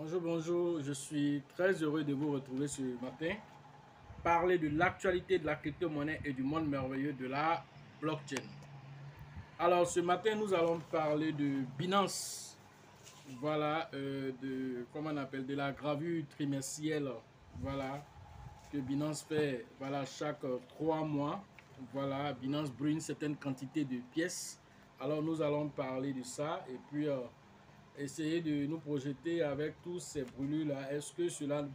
Bonjour, bonjour, je suis très heureux de vous retrouver ce matin. Parler de l'actualité de la crypto-monnaie et du monde merveilleux de la blockchain. Alors, ce matin, nous allons parler de Binance. Voilà, comment on appelle, de la gravure trimestrielle. Voilà, que Binance fait, voilà, chaque 3 mois. Voilà, Binance brûle une certaine quantité de pièces. Alors, nous allons parler de ça et puis essayer de nous projeter avec tous ces brûlures-là. Est-ce que cela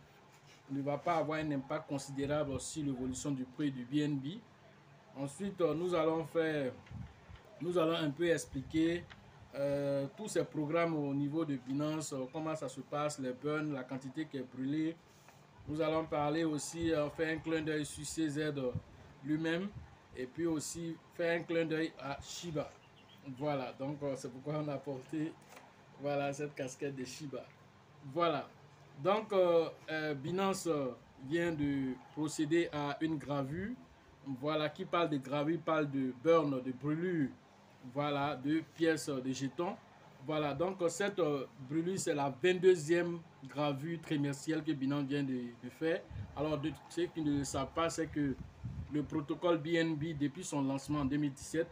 ne va pas avoir un impact considérable sur l'évolution du prix du BNB? Ensuite, nous allons un peu expliquer tous ces programmes au niveau de Binance, comment ça se passe, les burns, la quantité qui est brûlée. Nous allons parler aussi, faire un clin d'œil sur CZ lui-même et puis aussi faire un clin d'œil à Shiba. Voilà, donc c'est pourquoi on a porté voilà cette casquette de Shiba. Voilà. Donc, Binance vient de procéder à une gravure. Voilà, qui parle de gravure, parle de burn, de brûlure, voilà, de pièces, de jetons. Voilà, donc cette brûlure, c'est la 22e gravure trimestrielle que Binance vient de faire. Alors, ceux qui ne le savent pas, c'est que le protocole BNB, depuis son lancement en 2017,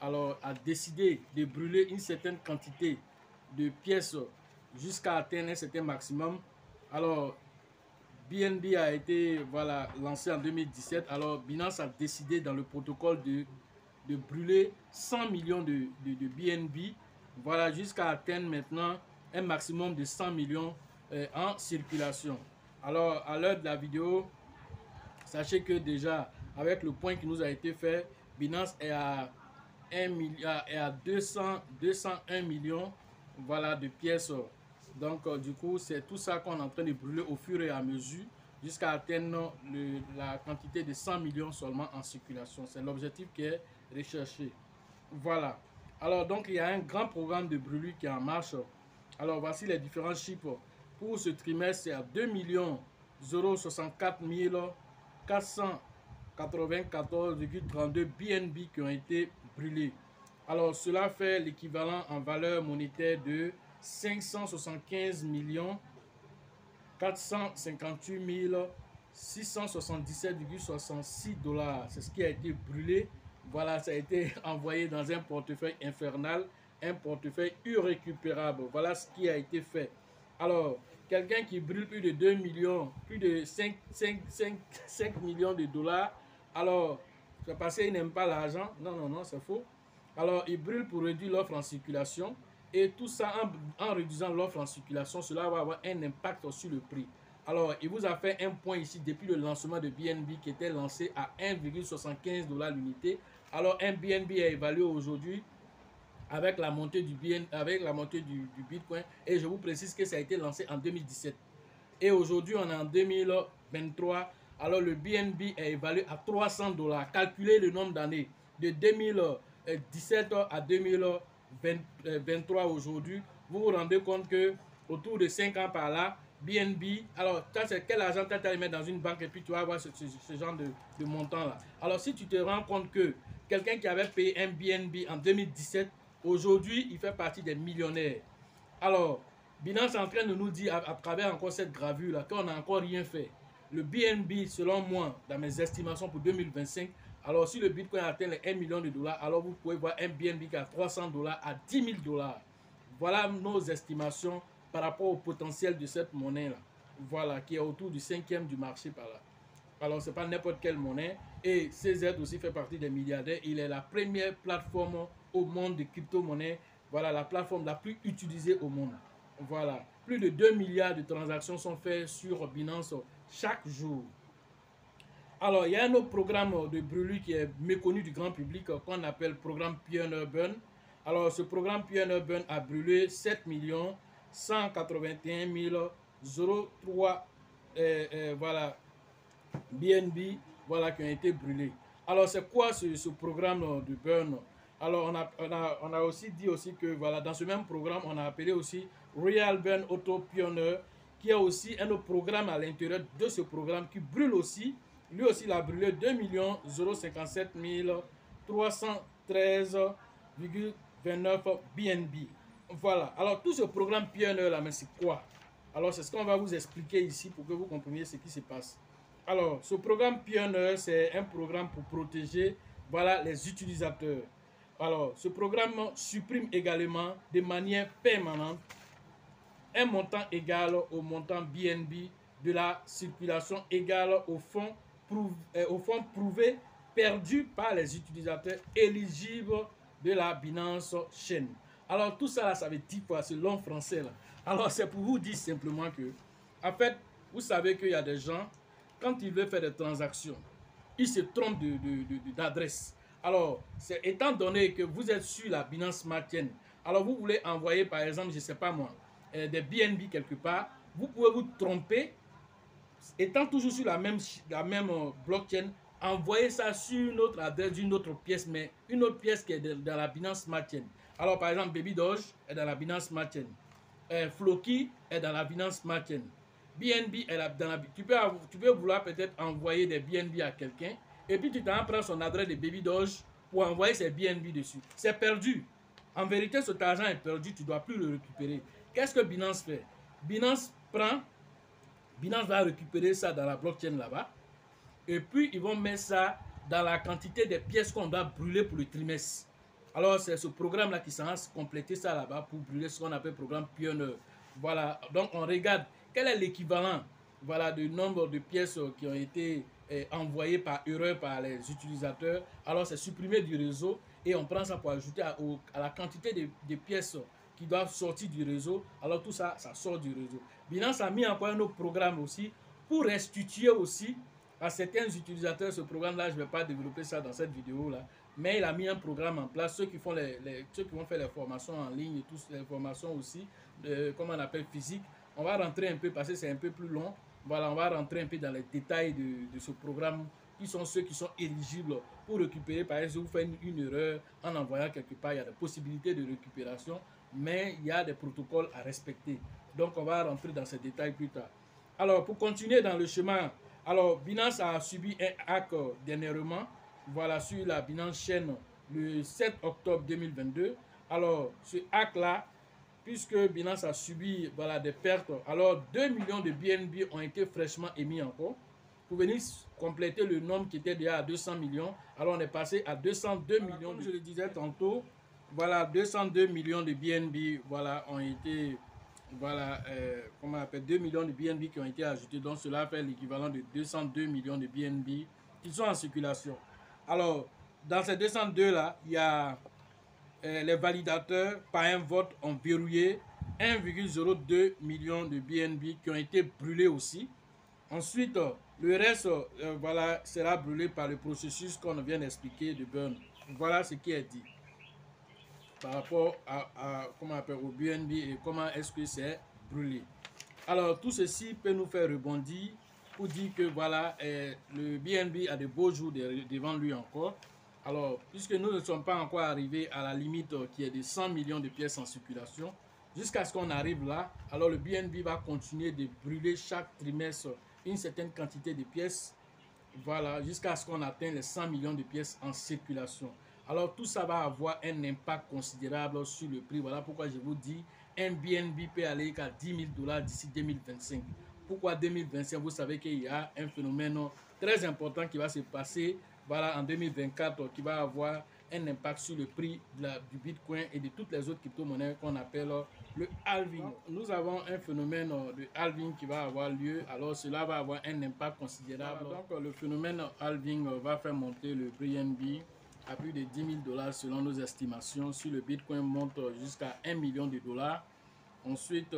alors, a décidé de brûler une certaine quantité de pièces jusqu'à atteindre un certain maximum. Alors, BNB a été voilà, lancé en 2017. Alors, Binance a décidé dans le protocole de brûler 100 millions de BNB. Voilà, jusqu'à atteindre maintenant un maximum de 100 millions en circulation. Alors, à l'heure de la vidéo, sachez que déjà, avec le point qui nous a été fait, Binance est à 1 milliard et à 201 millions voilà, de pièces. Donc, du coup, c'est tout ça qu'on est en train de brûler au fur et à mesure jusqu'à atteindre la quantité de 100 millions seulement en circulation. C'est l'objectif qui est recherché. Voilà. Alors, donc, il y a un grand programme de brûlure qui est en marche. Alors, voici les différents chiffres. Pour ce trimestre, c'est à 2 064 494,32 BNB qui ont été brûlés. Alors, cela fait l'équivalent en valeur monétaire de 575 458 677,66 $. C'est ce qui a été brûlé. Voilà, ça a été envoyé dans un portefeuille infernal, un portefeuille irrécupérable. Voilà ce qui a été fait. Alors, quelqu'un qui brûle plus de 2 millions, plus de 5 millions de dollars, alors, c'est parce qu'il n'aime pas l'argent. Non, non, non, c'est faux. Alors, il brûle pour réduire l'offre en circulation. Et tout ça, en réduisant l'offre en circulation, cela va avoir un impact sur le prix. Alors, il vous a fait un point ici depuis le lancement de BNB qui était lancé à 1,75 $ l'unité. Alors, un BNB est évalué aujourd'hui avec la montée du Bitcoin. Et je vous précise que ça a été lancé en 2017. Et aujourd'hui, on est en 2023. Alors, le BNB est évalué à 300 $. Calculez le nombre d'années de 2017 à 2023 aujourd'hui. Vous vous rendez compte que autour de 5 ans par là, BNB, alors c'est quel argent tu as mettre dans une banque et puis tu vas avoir ce genre de montant là. Alors si tu te rends compte que quelqu'un qui avait payé un BNB en 2017, aujourd'hui il fait partie des millionnaires. Alors, Binance est en train de nous dire à travers encore cette gravure là qu'on n'a encore rien fait. Le BNB, selon moi, dans mes estimations pour 2025, alors si le Bitcoin atteint les 1 million de dollars, alors vous pouvez voir un BNB qui a 300 $ à 10 000 $. Voilà nos estimations par rapport au potentiel de cette monnaie-là. Voilà, qui est autour du 5e du marché par là. Alors, ce n'est pas n'importe quelle monnaie. Et CZ aussi fait partie des milliardaires. Il est la première plateforme au monde de crypto-monnaies. Voilà, la plateforme la plus utilisée au monde. Voilà, plus de 2 milliards de transactions sont faites sur Binance chaque jour. Alors, il y a un autre programme de brûlure qui est méconnu du grand public qu'on appelle programme Pioneer Burn. Alors, ce programme Pioneer Burn a brûlé 7 181 003 voilà, BNB voilà, qui ont été brûlés. Alors, c'est quoi ce programme de burn? Alors, on a aussi dit aussi que voilà, dans ce même programme, on a appelé aussi Real Burn Auto Pioneer, qui a aussi un autre programme à l'intérieur de ce programme qui brûle aussi. Lui aussi, il a brûlé 2 057 313,29 BNB. Voilà. Alors, tout ce programme Pioneer là, mais c'est quoi? Alors, c'est ce qu'on va vous expliquer ici pour que vous compreniez ce qui se passe. Alors, ce programme Pioneer, c'est un programme pour protéger, voilà, les utilisateurs. Alors, ce programme supprime également de manière permanente un montant égal au montant BNB de la circulation égale au fonds prouvé perdu par les utilisateurs éligibles de la Binance Chain. Alors tout ça là, ça veut dire quoi? C'est long français là. Alors c'est pour vous dire simplement que, en fait, vous savez qu'il y a des gens, quand ils veulent faire des transactions, ils se trompent d'adresse. Alors, étant donné que vous êtes sur la Binance Smart Chain, alors vous voulez envoyer par exemple, je ne sais pas moi, des BNB quelque part, vous pouvez vous tromper, étant toujours sur la même blockchain, envoyer ça sur une autre adresse d'une autre pièce, mais une autre pièce qui est dans la Binance Smart Chain. Alors par exemple, Baby Doge est dans la Binance Smart Chain, Floki est dans la Binance Smart Chain, BNB est dans la... Tu peux vouloir peut-être envoyer des BNB à quelqu'un, et puis tu t'en prends son adresse de Baby Doge pour envoyer ses BNB dessus. C'est perdu. En vérité, cet argent est perdu, tu ne dois plus le récupérer. Qu'est-ce que Binance fait? Binance va récupérer ça dans la blockchain là-bas. Et puis, ils vont mettre ça dans la quantité de pièces qu'on doit brûler pour le trimestre. Alors, c'est ce programme-là qui s'en compléter ça là-bas pour brûler ce qu'on appelle programme Pioneer. Voilà. Donc, on regarde quel est l'équivalent, voilà, du nombre de pièces qui ont été envoyées par erreur par les utilisateurs. Alors, c'est supprimé du réseau et on prend ça pour ajouter à la quantité de pièces qui doivent sortir du réseau. Alors tout ça, ça sort du réseau. Binance a mis encore un autre programme aussi pour restituer aussi à certains utilisateurs ce programme-là. Je ne vais pas développer ça dans cette vidéo-là, mais il a mis un programme en place. Ceux qui vont faire les formations en ligne et toutes les formations aussi, comment on appelle, physique. On va rentrer un peu parce que c'est un peu plus long. Voilà, on va rentrer un peu dans les détails de ce programme, qui sont ceux qui sont éligibles pour récupérer. Par exemple, si vous faites une erreur en envoyant quelque part, il y a des possibilités de récupération, mais il y a des protocoles à respecter. Donc, on va rentrer dans ces détails plus tard. Alors, pour continuer dans le chemin, alors Binance a subi un hack dernièrement, voilà, sur la Binance Chain le 7 octobre 2022. Alors, ce hack-là, puisque Binance a subi, voilà, des pertes, alors 2 millions de BNB ont été fraîchement émis encore. Pour venir compléter le nombre qui était déjà à 200 millions, alors on est passé à 202 millions. Comme je le disais tantôt, voilà, 202 millions de BNB, voilà, ont été, voilà, comment on appelle, 2 millions de BNB qui ont été ajoutés. Donc cela fait l'équivalent de 202 millions de BNB qui sont en circulation. Alors, dans ces 202 là, il y a les validateurs par un vote ont verrouillé 1,02 million de BNB qui ont été brûlés aussi. Ensuite, le reste, voilà, sera brûlé par le processus qu'on vient d'expliquer de burn. Voilà ce qui est dit par rapport comment on appelle, au BNB et comment est-ce que c'est brûlé. Alors, tout ceci peut nous faire rebondir pour dire que voilà, le BNB a de beaux jours devant lui encore. Alors, puisque nous ne sommes pas encore arrivés à la limite qui est de 100 millions de pièces en circulation, jusqu'à ce qu'on arrive là, alors le BNB va continuer de brûler chaque trimestre une certaine quantité de pièces, voilà, jusqu'à ce qu'on atteigne les 100 millions de pièces en circulation. Alors tout ça va avoir un impact considérable sur le prix. Voilà pourquoi je vous dis, un BNB peut aller jusqu'à 10 000 $ d'ici 2025. Pourquoi 2025? Vous savez qu'il y a un phénomène très important qui va se passer, voilà, en 2024, qui va avoir un impact sur le prix du Bitcoin et de toutes les autres crypto-monnaies qu'on appelle le halving. Nous avons un phénomène de halving qui va avoir lieu, alors cela va avoir un impact considérable. Donc le phénomène halving va faire monter le BNB à plus de 10 000 $ selon nos estimations. Si le Bitcoin monte jusqu'à 1 million de dollars, ensuite,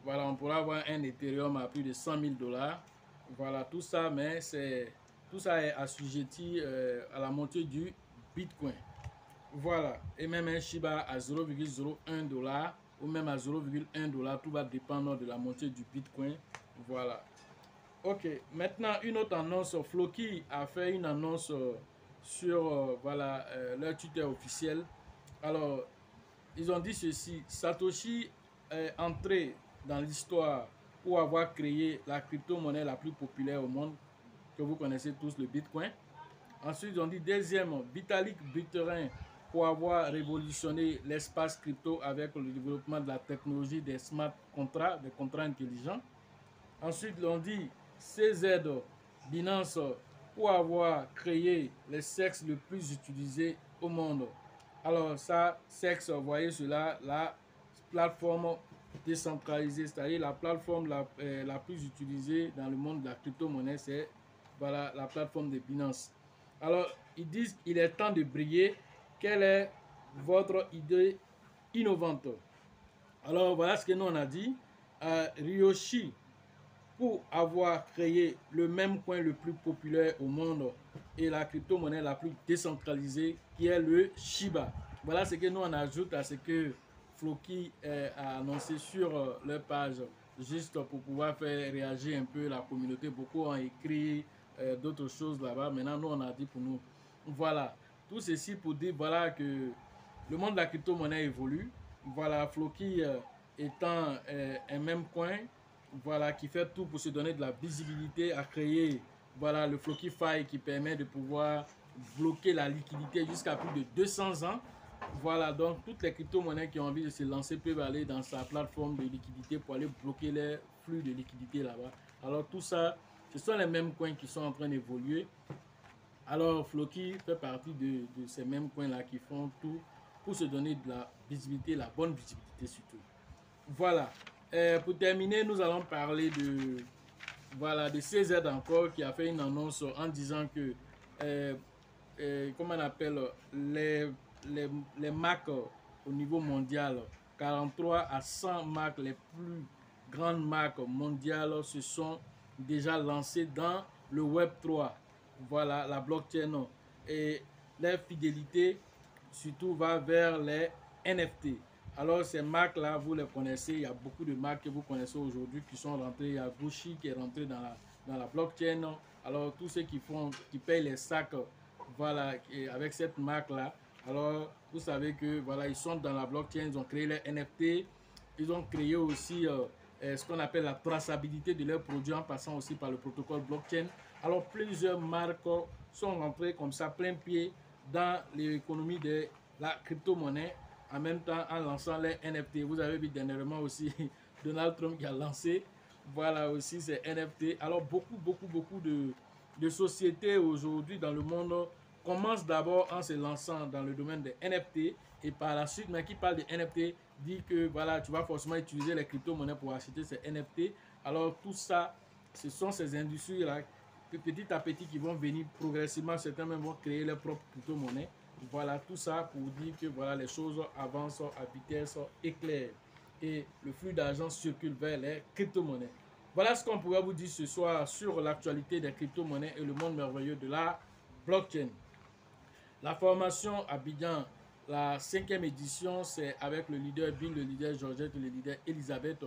voilà, on pourra avoir un Ethereum à plus de 100 000 $. Voilà, tout ça, mais tout ça est assujetti à la montée du Bitcoin. Voilà, et même un Shiba à 0,01 $ ou même à 0,1 $, tout va dépendre de la montée du Bitcoin. Voilà. Ok, maintenant une autre annonce. Floki a fait une annonce sur voilà, leur Twitter officiel. Alors, ils ont dit ceci: Satoshi est entré dans l'histoire pour avoir créé la crypto-monnaie la plus populaire au monde, que vous connaissez tous, le Bitcoin. Ensuite, ils ont dit deuxième, Vitalik Buterin pour avoir révolutionné l'espace crypto avec le développement de la technologie des smart contracts, des contrats intelligents. Ensuite, l'on dit CZ, Binance, pour avoir créé les sexes le plus utilisés au monde. Alors ça, sexe, vous voyez cela, la plateforme décentralisée, c'est-à-dire la plateforme la plus utilisée dans le monde de la crypto-monnaie, c'est voilà, la plateforme de Binance. Alors, ils disent qu'il est temps de briller. Quelle est votre idée innovante? Alors, voilà ce que nous on a dit. Ryoshi, pour avoir créé le même coin le plus populaire au monde et la crypto-monnaie la plus décentralisée qui est le Shiba. Voilà ce que nous on ajoute à ce que Floki a annoncé sur leur page, juste pour pouvoir faire réagir un peu la communauté. Beaucoup ont écrit d'autres choses là-bas. Maintenant, nous on a dit pour nous. Voilà, tout ceci pour dire voilà que le monde de la crypto-monnaie évolue. Voilà, Floki étant un même coin, voilà, qui fait tout pour se donner de la visibilité, à créer voilà, le Flokify qui permet de pouvoir bloquer la liquidité jusqu'à plus de 200 ans. Voilà, donc toutes les crypto-monnaies qui ont envie de se lancer peuvent aller dans sa plateforme de liquidité pour aller bloquer les flux de liquidité là-bas. Alors tout ça, ce sont les mêmes coins qui sont en train d'évoluer. Alors Floki fait partie de ces mêmes coins-là qui font tout pour se donner de la visibilité, la bonne visibilité surtout. Voilà. Pour terminer, nous allons parler de CZ encore qui a fait une annonce en disant que comment on appelle les marques au niveau mondial, 43 à 100 marques, les plus grandes marques mondiales se sont déjà lancées dans le Web 3. Voilà, la blockchain. Et leur fidélité surtout va vers les NFT. Alors ces marques-là, vous les connaissez, il y a beaucoup de marques que vous connaissez aujourd'hui qui sont rentrées. Il y a Gucci qui est rentré dans la blockchain. Alors tous ceux qui payent les sacs, voilà, avec cette marque-là, alors vous savez que voilà, ils sont dans la blockchain, ils ont créé les NFT, ils ont créé aussi ce qu'on appelle la traçabilité de leurs produits en passant aussi par le protocole blockchain. Alors plusieurs marques sont rentrées comme ça plein pied dans l'économie de la crypto-monnaie, en même temps en lançant les NFT. Vous avez vu dernièrement aussi Donald Trump qui a lancé, voilà aussi ces NFT. Alors beaucoup de sociétés aujourd'hui dans le monde commencent d'abord en se lançant dans le domaine des NFT et par la suite, mais qui parle de NFT dit que voilà, tu vas forcément utiliser les crypto-monnaies pour acheter ces NFT. Alors tout ça, ce sont ces industries-là petit à petit qui vont venir progressivement, certains même vont créer leurs propres crypto-monnaies. Voilà, tout ça pour dire que voilà, les choses avancent à vitesse éclair et le flux d'argent circule vers les crypto-monnaies. Voilà ce qu'on pourrait vous dire ce soir sur l'actualité des crypto-monnaies et le monde merveilleux de la blockchain. La formation Abidjan, la 5e édition, c'est avec le leader Bill, le leader Georgette, le leader Elisabeth.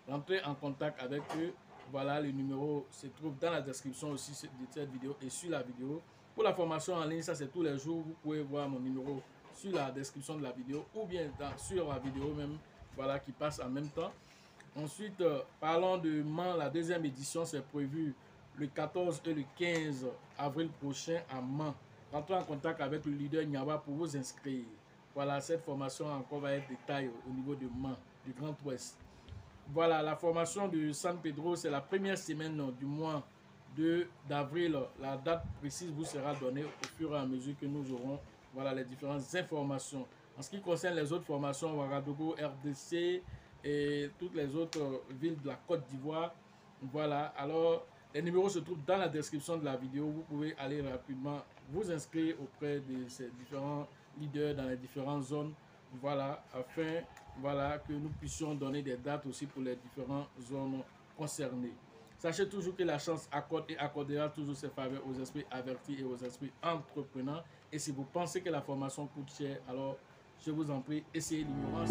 Rentrez en contact avec eux. Voilà, le numéro se trouve dans la description aussi de cette vidéo et sur la vidéo. Pour la formation en ligne, ça c'est tous les jours. Vous pouvez voir mon numéro sur la description de la vidéo ou bien sur la vidéo même, voilà, qui passe en même temps. Ensuite, parlons de Mans, la 2e édition, c'est prévu le 14 et le 15 avril prochain à Mans. Rentrez en contact avec le leader Nyawa pour vous inscrire. Voilà, cette formation encore va être détaillée au niveau de Mans, du Grand Ouest. Voilà, la formation de San Pedro, c'est la première semaine du mois d'avril. La date précise vous sera donnée au fur et à mesure que nous aurons voilà, les différentes informations. En ce qui concerne les autres formations, Ouagadougou, RDC et toutes les autres villes de la Côte d'Ivoire, voilà, alors les numéros se trouvent dans la description de la vidéo. Vous pouvez aller rapidement vous inscrire auprès de ces différents leaders dans les différentes zones, voilà, afin voilà, que nous puissions donner des dates aussi pour les différentes zones concernées. Sachez toujours que la chance accorde et accordera toujours ses faveurs aux esprits avertis et aux esprits entrepreneurs. Et si vous pensez que la formation coûte cher, alors je vous en prie, essayez l'ignorance.